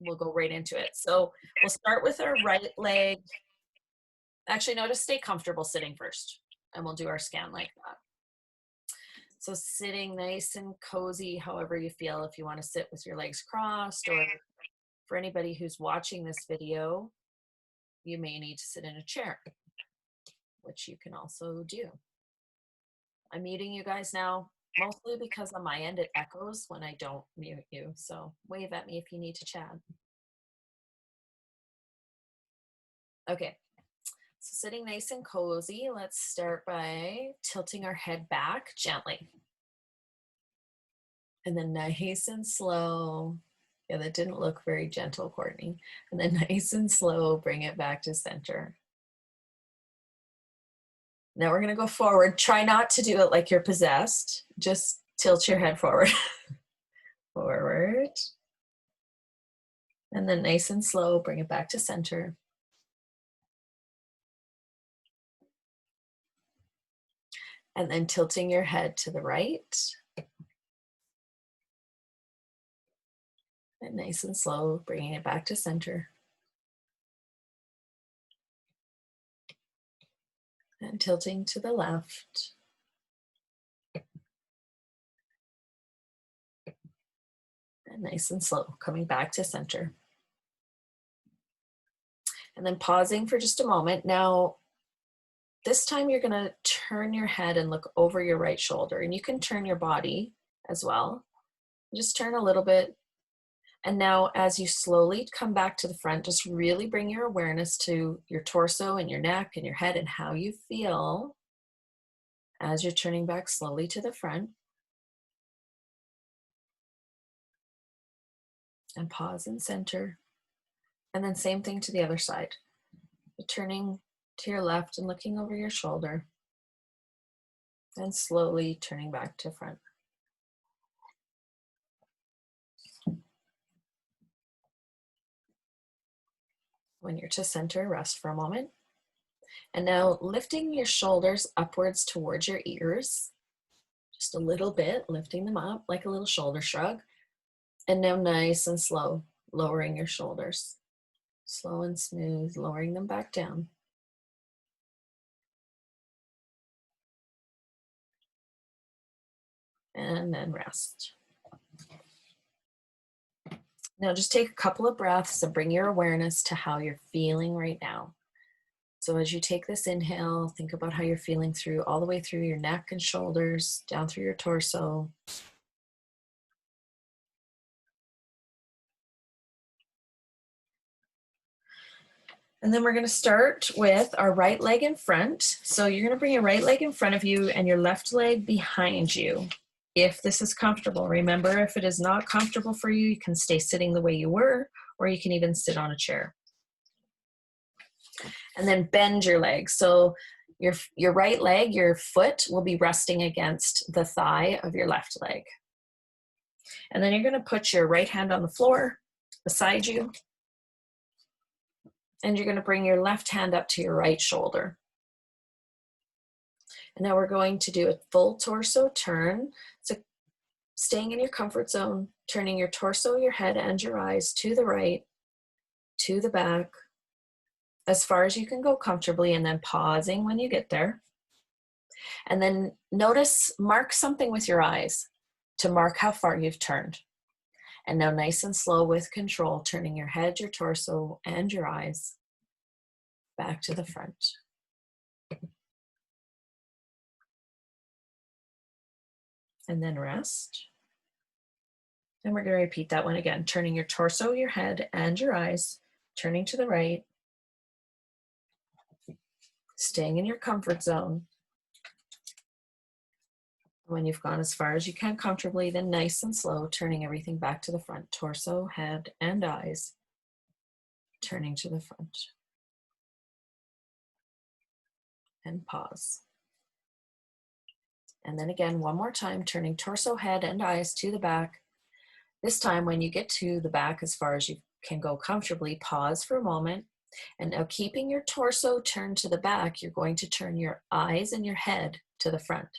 We'll go right into it. So we'll start with our right leg. Actually, no, just stay comfortable sitting first, and we'll do our scan like that. So sitting nice and cozy, however you feel. If you want to sit with your legs crossed, or for anybody who's watching this video, you may need to sit in a chair, which you can also do. I'm muting you guys now, mostly because on my end it echoes when I don't mute you. So wave at me if you need to chat. Okay, so sitting nice and cozy, let's start by tilting our head back gently. And then nice and slow. Yeah, that didn't look very gentle, Courtney. And then nice and slow, bring it back to center. Now we're gonna go forward. Try not to do it like you're possessed. Just tilt your head forward. Forward. And then nice and slow, bring it back to center. And then tilting your head to the right. And nice and slow, bringing it back to center. And tilting to the left. And nice and slow, coming back to center. And then pausing for just a moment. Now, this time you're gonna turn your head and look over your right shoulder, and you can turn your body as well. Just turn a little bit. And now as you slowly come back to the front, just really bring your awareness to your torso and your neck and your head and how you feel as you're turning back slowly to the front. And pause and center. And then same thing to the other side. You're turning to your left and looking over your shoulder. And slowly turning back to front. When you're to center, rest for a moment. And now lifting your shoulders upwards towards your ears. Just a little bit, lifting them up like a little shoulder shrug. And now nice and slow, lowering your shoulders. Slow and smooth, lowering them back down. and then rest. Now just take a couple of breaths and bring your awareness to how you're feeling right now. So as you take this inhale, think about how you're feeling through all the way through your neck and shoulders, down through your torso. And then we're going to start with our right leg in front. So you're going to bring your right leg in front of you and your left leg behind you. If this is comfortable, remember, if it is not comfortable for you, you can stay sitting the way you were, or you can even sit on a chair. And then bend your leg. So your right leg, your foot will be resting against the thigh of your left leg. And then you're going to put your right hand on the floor beside you. And you're going to bring your left hand up to your right shoulder. And now we're going to do a full torso turn. So staying in your comfort zone, turning your torso, your head, and your eyes to the right, to the back, as far as you can go comfortably, and then pausing when you get there. And then notice, mark something with your eyes to mark how far you've turned. And now nice and slow with control, turning your head, your torso, and your eyes back to the front. And then rest. And we're going to repeat that one again, turning your torso, your head, and your eyes, turning to the right, staying in your comfort zone. When you've gone as far as you can comfortably, then nice and slow, turning everything back to the front, torso, head, and eyes, turning to the front. And pause. And then again, one more time, turning torso, head, and eyes to the back. This time, when you get to the back as far as you can go comfortably, pause for a moment. And now keeping your torso turned to the back, you're going to turn your eyes and your head to the front.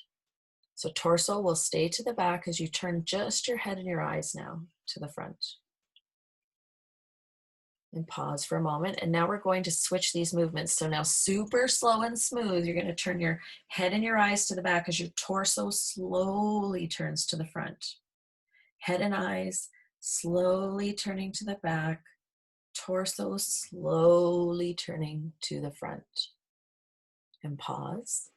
So torso will stay to the back as you turn just your head and your eyes now to the front. And pause for a moment. And now we're going to switch these movements. So now super slow and smooth, you're going to turn your head and your eyes to the back as your torso slowly turns to the front. Head and eyes slowly turning to the back. Torso slowly turning to the front. And pause.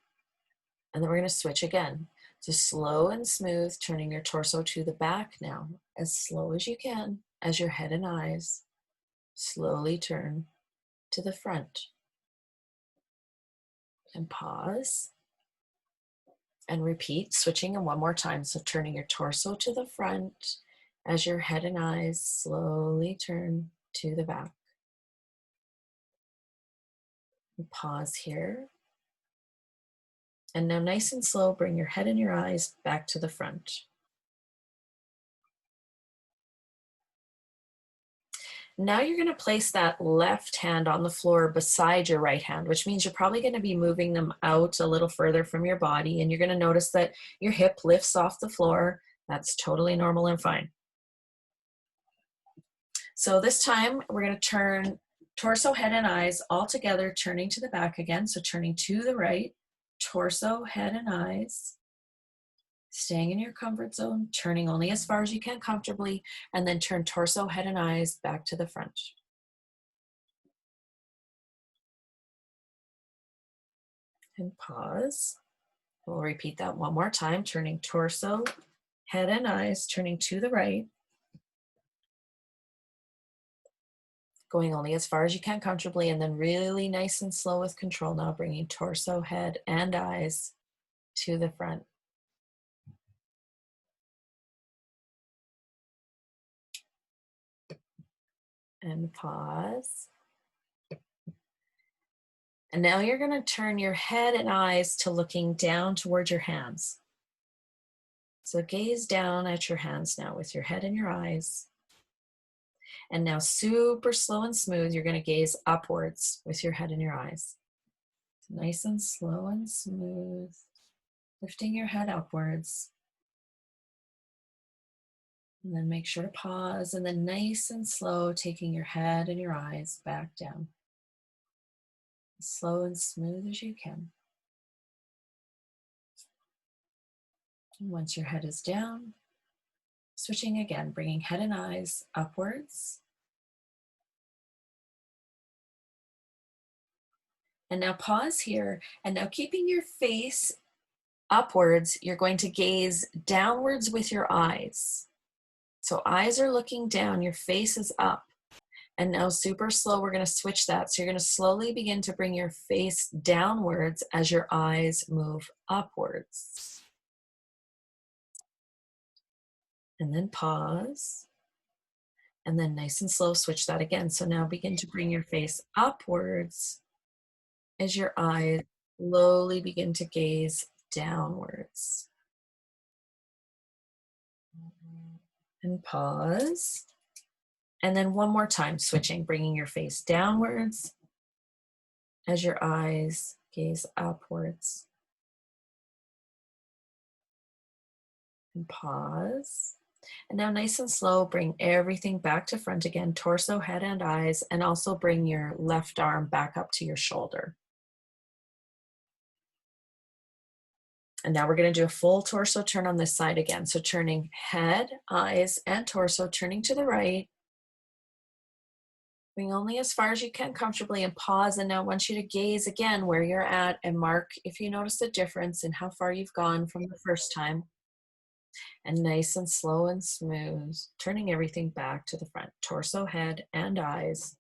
And then we're going to switch again. So slow and smooth, turning your torso to the back now, as slow as you can, as your head and eyes slowly turn to the front. And pause. And repeat, switching in one more time. So turning your torso to the front, as your head and eyes slowly turn to the back. And pause here. And now nice and slow, bring your head and your eyes back to the front. Now you're going to place that left hand on the floor beside your right hand, which means you're probably going to be moving them out a little further from your body. And you're going to notice that your hip lifts off the floor. That's totally normal and fine. So this time we're going to turn torso, head, and eyes all together, turning to the back again. So turning to the right, torso, head, and eyes. Staying in your comfort zone, turning only as far as you can comfortably, and then turn torso, head, and eyes back to the front. And pause. We'll repeat that one more time, turning torso, head, and eyes, turning to the right. Going only as far as you can comfortably, and then really nice and slow with control now, bringing torso, head, and eyes to the front. And pause. And now you're going to turn your head and eyes to looking down towards your hands. So gaze down at your hands now with your head and your eyes. And now super slow and smooth, you're going to gaze upwards with your head and your eyes. Nice and slow and smooth, lifting your head upwards. And then make sure to pause, and then nice and slow, taking your head and your eyes back down. As slow and smooth as you can. And once your head is down, switching again, bringing head and eyes upwards. And now pause here. And now keeping your face upwards, you're going to gaze downwards with your eyes. So eyes are looking down, your face is up. And now super slow, we're going to switch that. So you're going to slowly begin to bring your face downwards as your eyes move upwards. And then pause. And then nice and slow, switch that again. So now begin to bring your face upwards as your eyes slowly begin to gaze downwards. And pause. And then one more time, switching, bringing your face downwards as your eyes gaze upwards. And pause. And now nice and slow, bring everything back to front again, torso, head, and eyes, and also bring your left arm back up to your shoulder. And now we're going to do a full torso turn on this side again. So turning head, eyes, and torso, turning to the right. Bring only as far as you can comfortably and pause. And now I want you to gaze again where you're at and mark if you notice a difference in how far you've gone from the first time. And nice and slow and smooth, turning everything back to the front. Torso, head, and eyes.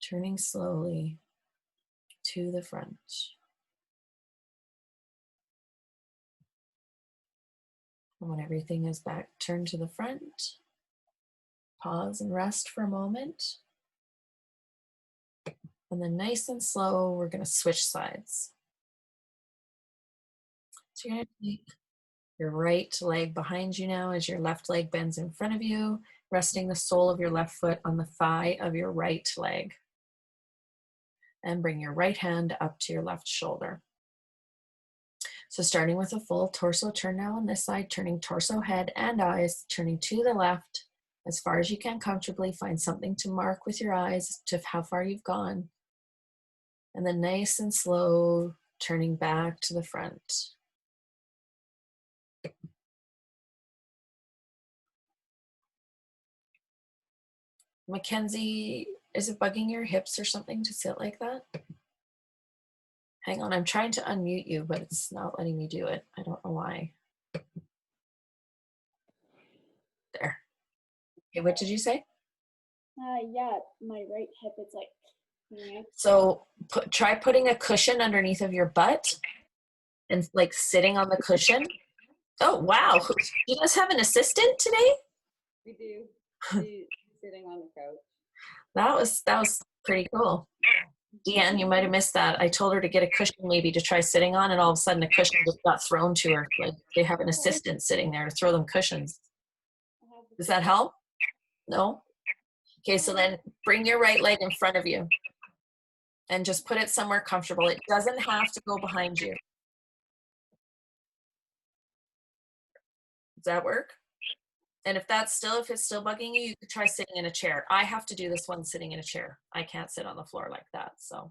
Turning slowly to the front. And when everything is back, turn to the front. Pause and rest for a moment. And then nice and slow, we're going to switch sides. So you're going to take your right leg behind you now as your left leg bends in front of you, resting the sole of your left foot on the thigh of your right leg. And bring your right hand up to your left shoulder. So starting with a full torso turn now on this side, turning torso, head, and eyes, turning to the left as far as you can comfortably. Find something to mark with your eyes to how far you've gone. And then nice and slow, turning back to the front. Mackenzie, is it bugging your hips or something to sit like that? Hang on, I'm trying to unmute you, but it's not letting me do it. I don't know why. There. Okay, what did you say? Yeah, my right hip is like, yeah. So try putting a cushion underneath of your butt and like sitting on the cushion. Oh, wow. Do you guys have an assistant today? We do. She's sitting on the couch. That was pretty cool. Deanne, you might have missed that. I told her to get a cushion maybe to try sitting on, and all of a sudden a cushion just got thrown to her. Like they have an assistant sitting there to throw them cushions. Does that help? No? Okay, so then bring your right leg in front of you and just put it somewhere comfortable. It doesn't have to go behind you. Does that work? And if it's still bugging you, you could try sitting in a chair. I have to do this one sitting in a chair. I can't sit on the floor like that. So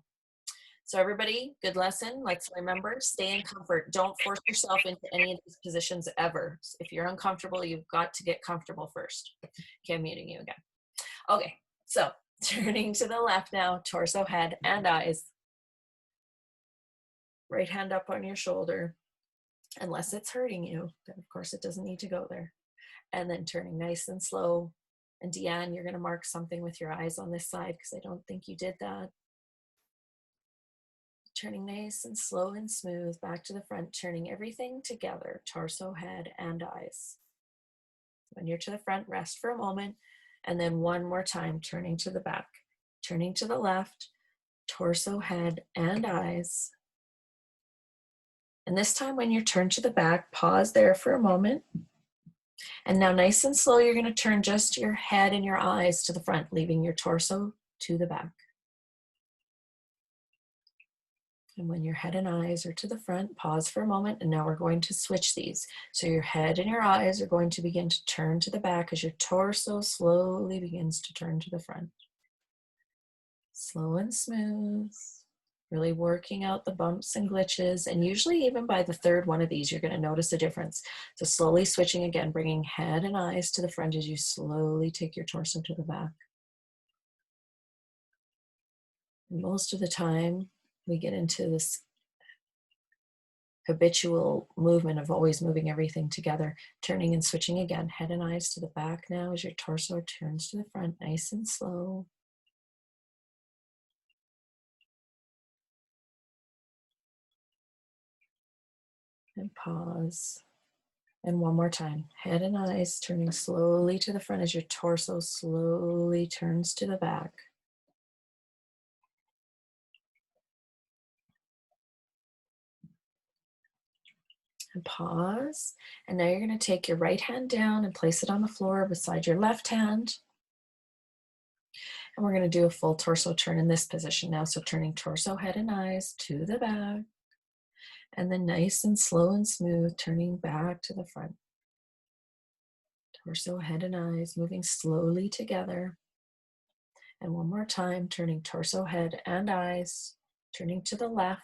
everybody, good lesson. Let's remember, stay in comfort. Don't force yourself into any of these positions ever. If you're uncomfortable, you've got to get comfortable first. Okay, I'm muting you again. Okay, so turning to the left now, torso, head, and eyes. Right hand up on your shoulder, unless it's hurting you. Then of course it doesn't need to go there. And then turning nice and slow. And Deanne, you're going to mark something with your eyes on this side because I don't think you did that. Turning nice and slow and smooth back to the front, turning everything together, torso, head, and eyes. When you're to the front, rest for a moment. And then one more time, turning to the back, turning to the left, torso, head, and eyes. And this time when you turn to the back, pause there for a moment. And now nice and slow, you're going to turn just your head and your eyes to the front, leaving your torso to the back. And when your head and eyes are to the front, pause for a moment. And now we're going to switch these. So your head and your eyes are going to begin to turn to the back as your torso slowly begins to turn to the front. Slow and smooth. Really working out the bumps and glitches. And usually even by the third one of these, you're going to notice a difference. So slowly switching again, bringing head and eyes to the front as you slowly take your torso to the back. And most of the time, we get into this habitual movement of always moving everything together, turning and switching again, head and eyes to the back now as your torso turns to the front, nice and slow. And pause. And one more time, head and eyes turning slowly to the front as your torso slowly turns to the back. And pause. And now you're going to take your right hand down and place it on the floor beside your left hand. And we're going to do a full torso turn in this position now. So turning torso, head, and eyes to the back. And then nice and slow and smooth, turning back to the front. Torso, head, and eyes moving slowly together. And one more time, turning torso, head, and eyes, turning to the left.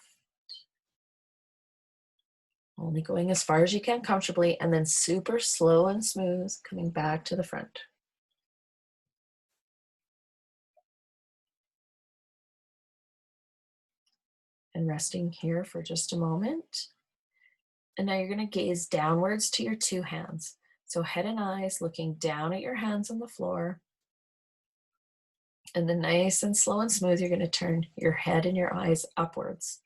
Only going as far as you can comfortably, and then super slow and smooth, coming back to the front. And resting here for just a moment. And now you're going to gaze downwards to your two hands. So head and eyes looking down at your hands on the floor. And then nice and slow and smooth, you're going to turn your head and your eyes upwards.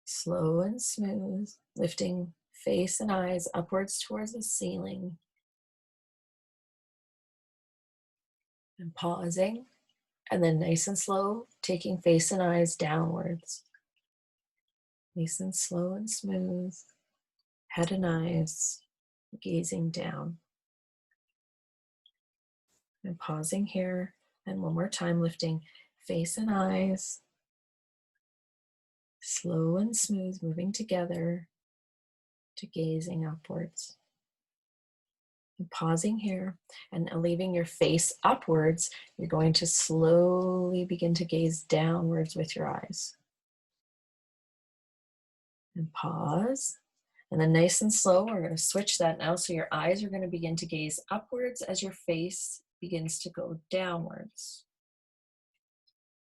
Slow and smooth, lifting face and eyes upwards towards the ceiling. And pausing. And then nice and slow, taking face and eyes downwards. Nice and slow and smooth. Head and eyes gazing down. And pausing here. And one more time, lifting face and eyes. Slow and smooth, moving together to gazing upwards. And pausing here and leaving your face upwards, you're going to slowly begin to gaze downwards with your eyes. And pause. And then nice and slow, we're going to switch that now. So your eyes are going to begin to gaze upwards as your face begins to go downwards.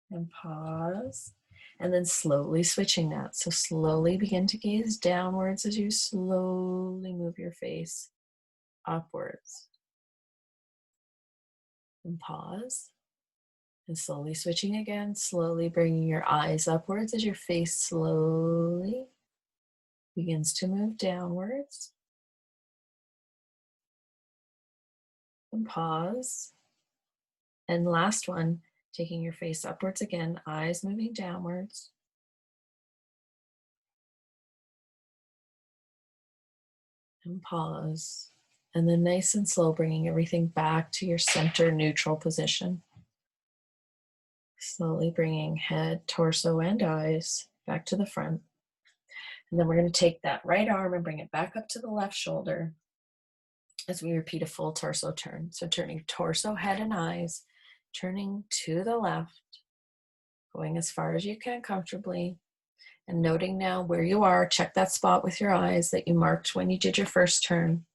And pause. And then slowly switching that. So slowly begin to gaze downwards as you slowly move your face upwards. And pause. And slowly switching again, slowly bringing your eyes upwards as your face slowly begins to move downwards. And pause. And last one, taking your face upwards again, eyes moving downwards. And pause. And then nice and slow, bringing everything back to your center neutral position. Slowly bringing head, torso, and eyes back to the front. And then we're going to take that right arm and bring it back up to the left shoulder as we repeat a full torso turn. So turning torso, head, and eyes, turning to the left, going as far as you can comfortably, and noting now where you are. Check that spot with your eyes that you marked when you did your first turn.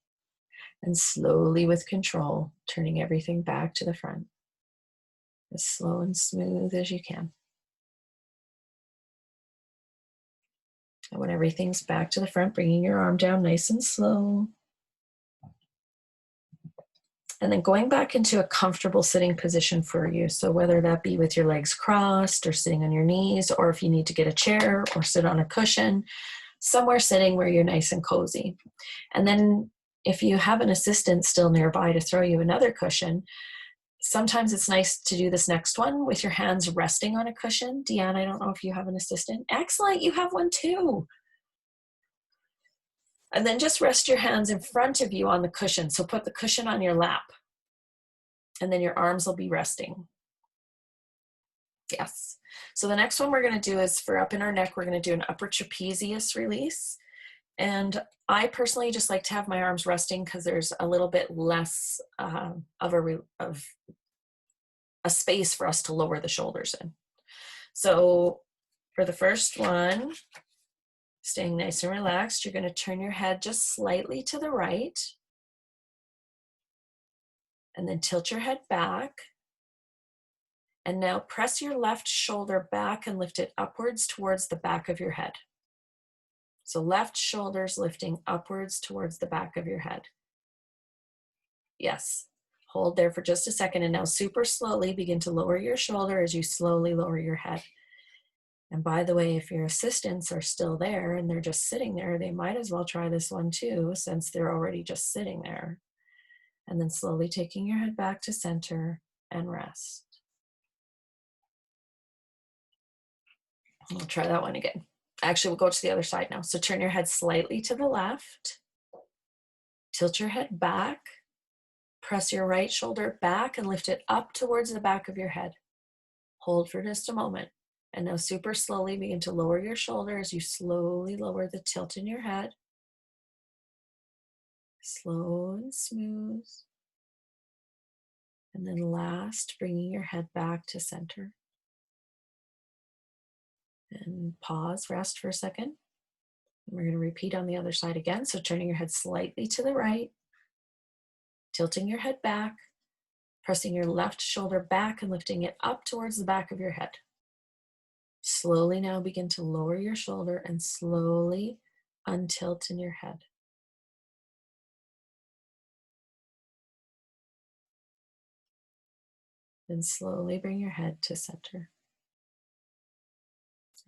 And slowly with control, turning everything back to the front. As slow and smooth as you can. And when everything's back to the front, bringing your arm down nice and slow. And then going back into a comfortable sitting position for you. So whether that be with your legs crossed or sitting on your knees, or if you need to get a chair or sit on a cushion, somewhere sitting where you're nice and cozy. And then if you have an assistant still nearby to throw you another cushion, sometimes it's nice to do this next one with your hands resting on a cushion. Deanne, I don't know if you have an assistant. Excellent, you have one too. And then just rest your hands in front of you on the cushion. So put the cushion on your lap. And then your arms will be resting. Yes. So the next one we're going to do is for up in our neck, we're going to do an upper trapezius release. And I personally just like to have my arms resting because there's a little bit less of a space for us to lower the shoulders in. So For the first one, staying nice and relaxed, you're going to turn your head just slightly to the right. And then tilt your head back. And now press your left shoulder back and lift it upwards towards the back of your head. So left shoulder's lifting upwards towards the back of your head. Yes. Hold there for just a second, and now super slowly begin to lower your shoulder as you slowly lower your head. And by the way, if your assistants are still there and they're just sitting there, they might as well try this one too, since they're already just sitting there. And then slowly taking your head back to center and rest. We'll try that one again. Actually, we'll go to the other side now. So turn your head slightly to the left. Tilt your head back. Press your right shoulder back and lift it up towards the back of your head. Hold for just a moment. And now super slowly begin to lower your shoulder as you slowly lower the tilt in your head. Slow and smooth. And then last, bringing your head back to center. And pause, rest for a second. And we're going to repeat on the other side again. So turning your head slightly to the right. Tilting your head back, pressing your left shoulder back and lifting it up towards the back of your head. Slowly now begin to lower your shoulder and slowly untilt in your head. Then slowly bring your head to center.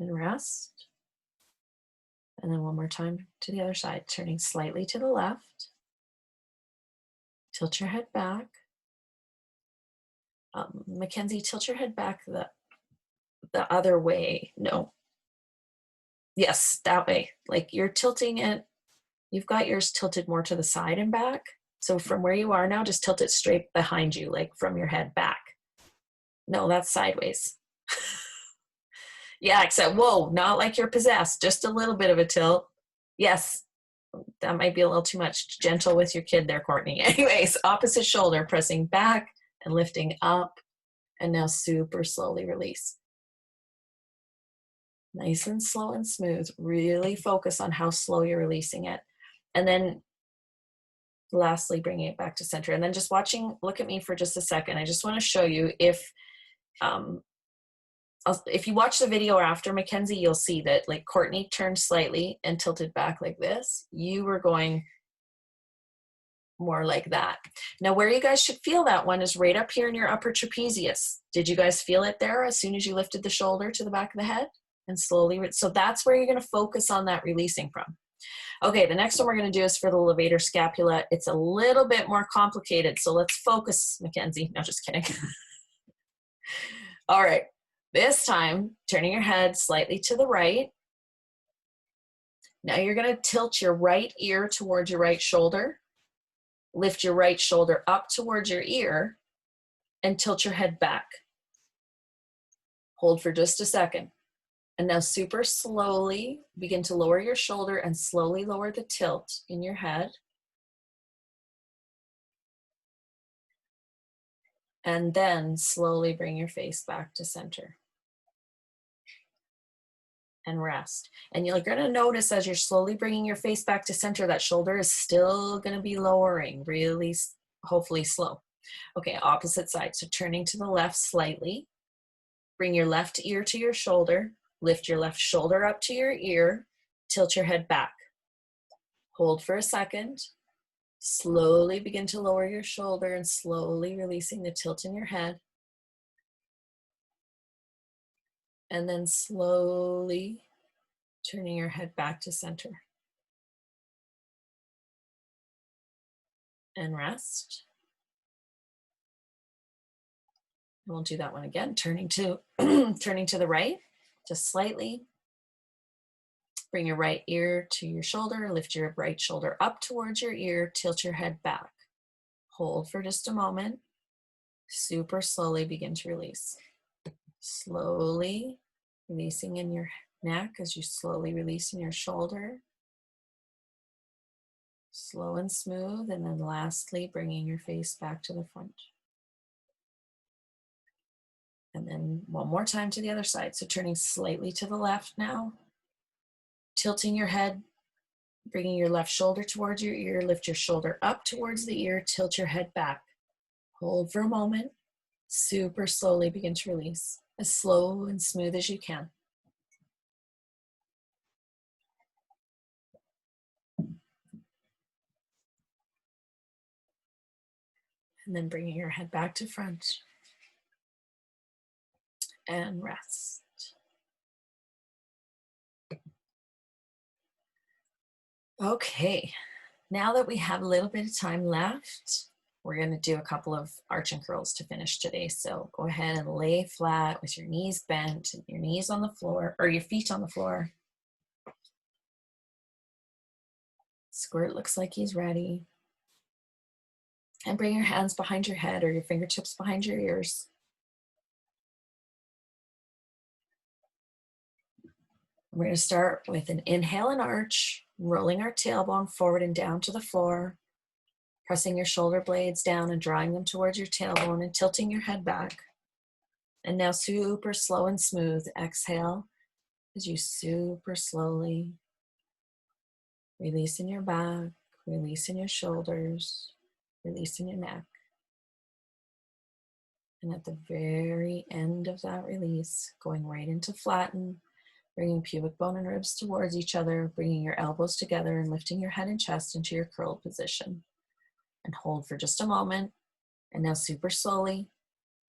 And rest. And then one more time to the other side, turning slightly to the left. Tilt your head back. Mackenzie, tilt your head back the other way. No. Yes, that way. Like you're tilting it. You've got yours tilted more to the side and back. So from where you are now, just tilt it straight behind you, like from your head back. No, that's sideways. Yeah, except, whoa, not like you're possessed. Just a little bit of a tilt. Yes, that might be a little too much. Gentle with your kid there, Courtney. Anyways, opposite shoulder, pressing back and lifting up. And now super slowly release. Nice and slow and smooth. Really focus on how slow you're releasing it. And then lastly, bringing it back to center. And then just watching, look at me for just a second. I just want to show you if you watch the video after Mackenzie, you'll see that like Courtney turned slightly and tilted back like this. You were going more like that. Now where you guys should feel that one is right up here in your upper trapezius. Did you guys feel it there as soon as you lifted the shoulder to the back of the head? And slowly, so that's where you're going to focus on that releasing from. Okay, the next one we're going to do is for the levator scapula. It's a little bit more complicated, so let's focus, Mackenzie. No, just kidding. All right, this time, turning your head slightly to the right. Now you're going to tilt your right ear towards your right shoulder. Lift your right shoulder up towards your ear and tilt your head back. Hold for just a second. And now super slowly begin to lower your shoulder and slowly lower the tilt in your head. And then slowly bring your face back to center. And rest. And you're going to notice as you're slowly bringing your face back to center, that shoulder is still going to be lowering, really, hopefully slow. Okay, opposite side. So turning to the left slightly. Bring your left ear to your shoulder. Lift your left shoulder up to your ear. Tilt your head back. Hold for a second. Slowly begin to lower your shoulder and slowly releasing the tilt in your head. And then slowly turning your head back to center. And rest. And we'll do that one again, turning to the right, just slightly. Bring your right ear to your shoulder, lift your right shoulder up towards your ear, tilt your head back. Hold for just a moment. Super slowly begin to release. Slowly releasing in your neck as you slowly release in your shoulder. Slow and smooth, and then lastly, bringing your face back to the front. And then one more time to the other side. So turning slightly to the left now, tilting your head, bringing your left shoulder towards your ear, lift your shoulder up towards the ear, tilt your head back. Hold for a moment, super slowly begin to release, as slow and smooth as you can. And then bringing your head back to front and rest. Okay, now that we have a little bit of time left, we're going to do a couple of arch and curls to finish today. So go ahead and lay flat with your knees bent, your knees on the floor, or your feet on the floor. Squirt looks like he's ready. And bring your hands behind your head or your fingertips behind your ears. We're going to start with an inhale and arch, rolling our tailbone forward and down to the floor, pressing your shoulder blades down and drawing them towards your tailbone and tilting your head back. And now super slow and smooth, exhale as you super slowly release in your back, release in your shoulders, release in your neck. And at the very end of that release, going right into flatten, bringing pubic bone and ribs towards each other, bringing your elbows together and lifting your head and chest into your curled position. And hold for just a moment. And now super slowly,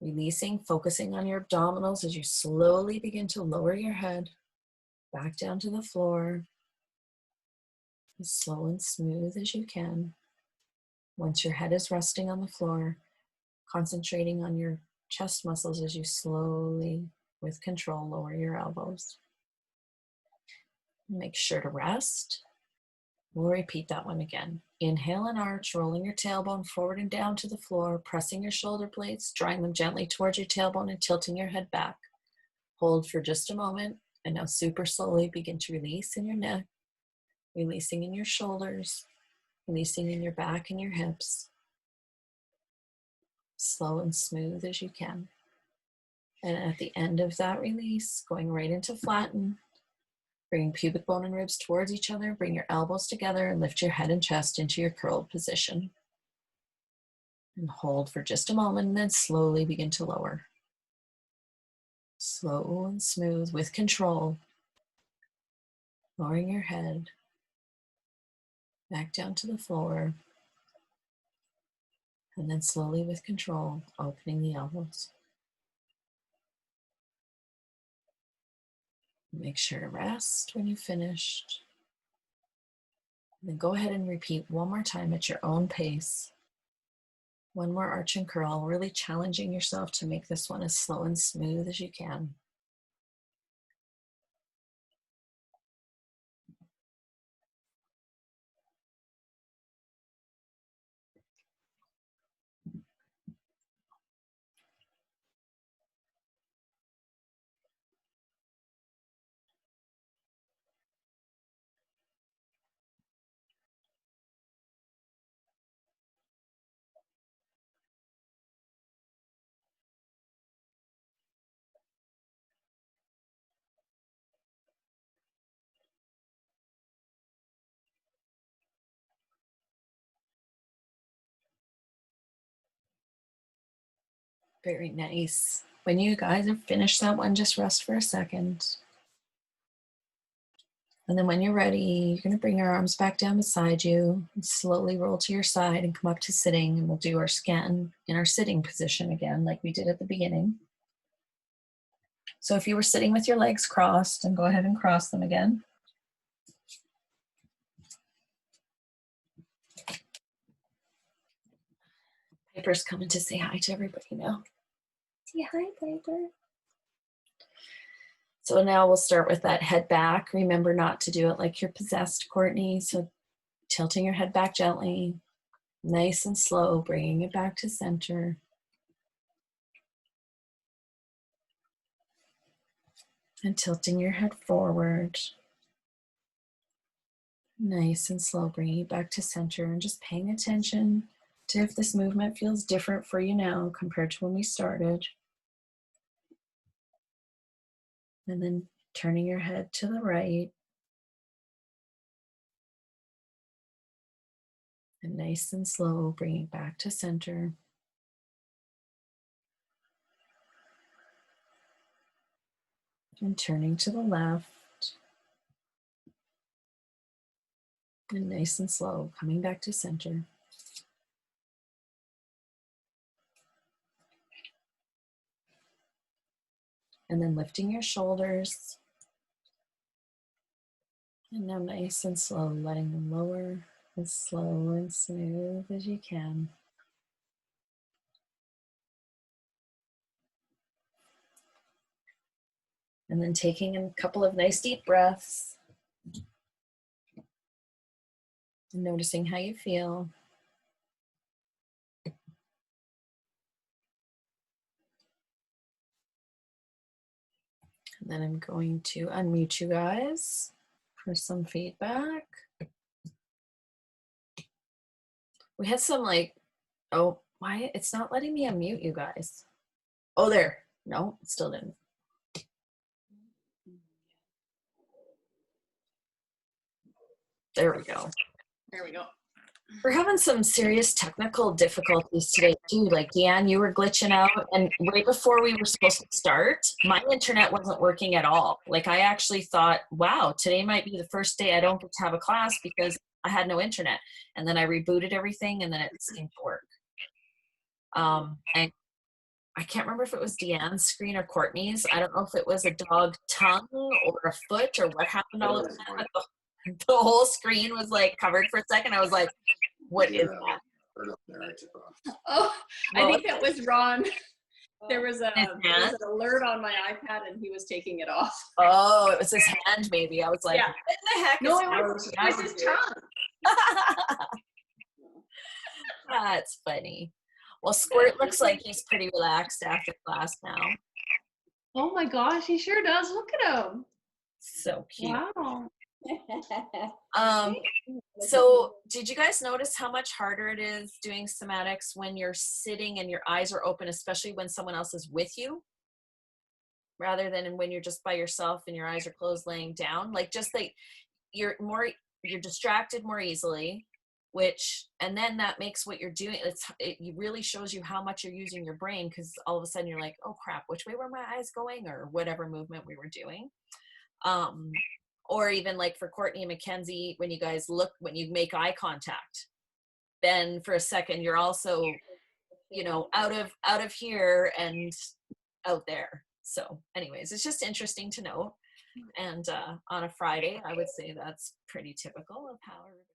releasing, focusing on your abdominals as you slowly begin to lower your head back down to the floor, as slow and smooth as you can. Once your head is resting on the floor, concentrating on your chest muscles as you slowly, with control, lower your elbows. Make sure to rest. We'll repeat that one again. Inhale and arch, rolling your tailbone forward and down to the floor, pressing your shoulder blades, drawing them gently towards your tailbone and tilting your head back. Hold for just a moment, and now super slowly begin to release in your neck, releasing in your shoulders, releasing in your back and your hips. Slow and smooth as you can. And at the end of that release, going right into flatten, bringing pubic bone and ribs towards each other, bring your elbows together and lift your head and chest into your curled position. And hold for just a moment and then slowly begin to lower. Slow and smooth with control. Lowering your head back down to the floor. And then slowly with control, opening the elbows. Make sure to rest when you've finished. And then go ahead and repeat one more time at your own pace. One more arch and curl, really challenging yourself to make this one as slow and smooth as you can. Very nice. When you guys have finished that one, just rest for a second. And then when you're ready, you're going to bring your arms back down beside you and slowly roll to your side and come up to sitting. And we'll do our scan in our sitting position again, like we did at the beginning. So if you were sitting with your legs crossed, and go ahead and cross them again. Piper's coming to say hi to everybody now. Say hi, Piper. So now we'll start with that head back. Remember not to do it like you're possessed, Courtney. So tilting your head back gently, nice and slow, bringing it back to center. And tilting your head forward. Nice and slow, bringing it back to center and just paying attention to if this movement feels different for you now compared to when we started. And then turning your head to the right. And nice and slow, bringing back to center. And turning to the left. And nice and slow, coming back to center. And then lifting your shoulders. And now nice and slow, letting them lower as slow and smooth as you can. And then taking a couple of nice deep breaths. And noticing how you feel. And then I'm going to unmute you guys for some feedback. We had some oh, why? It's not letting me unmute you guys. Oh, there. No, it still didn't. There we go. There we go. We're having some serious technical difficulties today too. Like Deanne, you were glitching out, and right before we were supposed to start, my internet wasn't working at all. Like I actually thought, wow, today might be the first day I don't get to have a class because I had no internet. And then I rebooted everything and then it seemed to work. And I can't remember if it was Deanne's screen or Courtney's. I don't know if it was a dog tongue or a foot or what happened all of a sudden. The whole screen was like covered for a second. I was like, what is that? Oh, I think that was Ron. There was His hand? an alert on my iPad and he was taking it off. Oh, it was his hand maybe. I was like, Yeah. what the heck No, is it was his tongue. That's funny. Well, Squirt looks like he's pretty relaxed after class now. Oh my gosh, he sure does. Look at him. So cute. Wow. So did you guys notice how much harder it is doing somatics when you're sitting and your eyes are open, especially when someone else is with you, rather than when you're just by yourself and your eyes are closed laying down? Like just like you're distracted more easily, and then that makes what you're doing, it really shows you how much you're using your brain, because all of a sudden you're like, oh crap, which way were my eyes going, or whatever movement we were doing. Or even like for Courtney and Mackenzie, when you guys look, when you make eye contact, then for a second you're also, out of here and out there. So anyways, it's just interesting to know. And on a Friday, I would say that's pretty typical of how everybody